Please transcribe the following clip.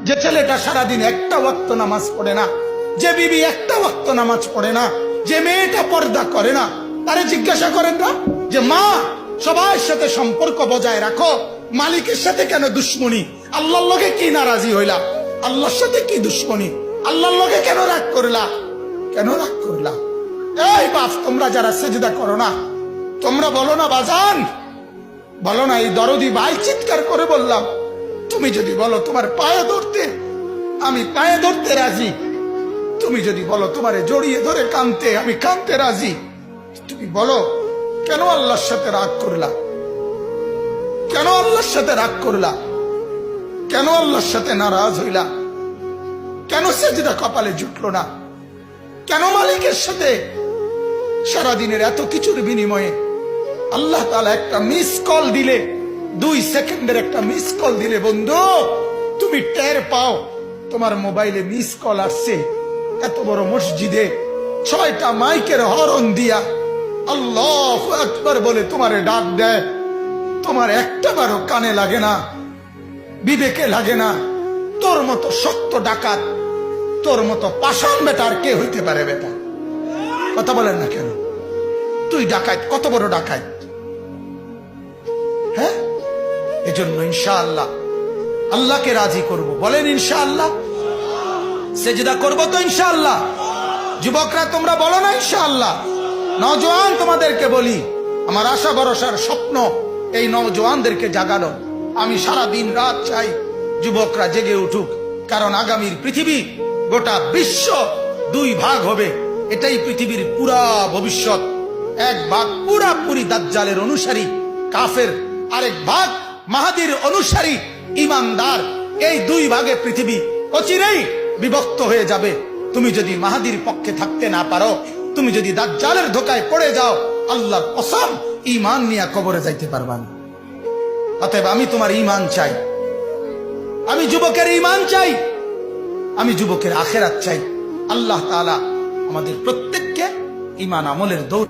যে ছেলেটা সারাদিন একটা ওয়াক্ত নামাজ পড়ে না, যে বিবি একটা ওয়াক্ত নামাজ পড়ে না, যে মেয়েটা পর্দা করে না, তারে জিজ্ঞাসা করেন না যে মা সবার সাথে সম্পর্ক বজায় রাখো, মালিকের সাথে কেন দুশ্মনী? আল্লাহর লগে কি নারাজি হইলা? আল্লাহর সাথে কি দুশ্মনী? আল্লাহর লগে কেন রাগ করলা? কেন রাগ করলা? এই বাপ, তোমরা যারা সেজদা করো না, তোমরা বলো না বাজান, বলো না এই দরদি ভাই চিৎকার করে বললাম, তুমি যদি বলো তোমার পায়ে ধরতে, আমি পায়ে ধরতে রাজি। তুমি যদি বলো তোমারে জড়িয়ে ধরে কানতে, আমি কানতে রাজি। তুমি বলো কেন আল্লাহর সাথে রাগ করলা? কেন আল্লাহর সাথে রাগ করলা? কেন আল্লাহর সাথে নারাজ হইলা? কেন সেজদা কপালে জুটলো না? কেন মালিকের সাথে সারাদিনের এত কিছুর বিনিময়ে আল্লাহ তাআলা একটা মিস কল দিলে, 2 সেকেন্ডের একটা মিস কল দিলে বন্ধু তুমি টের পাও তোমার মোবাইলে মিস কল আসছে। এত বড় মসজিদে 6টা মাইকের হরন দিয়া আল্লাহু আকবার বলে তোমারে ডাক দেয়, তোমার একটা বারও কানে লাগে না, বিবেকে লাগে না। তোর মতো শক্ত ডাকাত, তোর মতো পাষাণ বেটার কে হইতে পারে? বেটা কথা বলেন না কেন? তুই ডাকাত, কত বড় ডাকাত। হ্যাঁ, এজন্য ইনশাআল্লাহ আল্লাহকে রাজি করব। বলেন ইনশাআল্লাহ। সেজদা করব তো ইনশাআল্লাহ। যুবকরা তোমরা বলো না ইনশাআল্লাহ। নওজোয়ান তোমাদেরকে বলি, আমার আশা ভরসার স্বপ্ন এই নওজোয়ানদেরকে জাগানো। আমি সারা দিন রাত চাই যুবকরা জেগে উঠুক, কারণ আগামীর পৃথিবী, গোটা বিশ্ব 2 ভাগ হবে। এটাই পৃথিবীর পুরা ভবিষ্যৎ। এক ভাগ পুরাপুরি দাজ্জালের অনুসারী কাফের, আরেক ভাগ মাহাদির অনুসারী ইমানদার। এই 2 ভাগে পৃথিবী অচিরেই বিভক্ত হয়ে যাবে। তুমি যদি মাহাদির পক্ষে থাকতে না পারো, তুমি যদি দাজ্জালের ধোকায় পড়ে যাও, আল্লাহর কসম ঈমান নিয়ে কবরে যাইতে পারবা না। অতএব আমি তোমার ঈমান চাই, আমি যুবকের ঈমান চাই, আমি যুবকের আখিরাত চাই। আল্লাহ তাআলা আমাদের প্রত্যেককে ঈমান আমলের দৌড়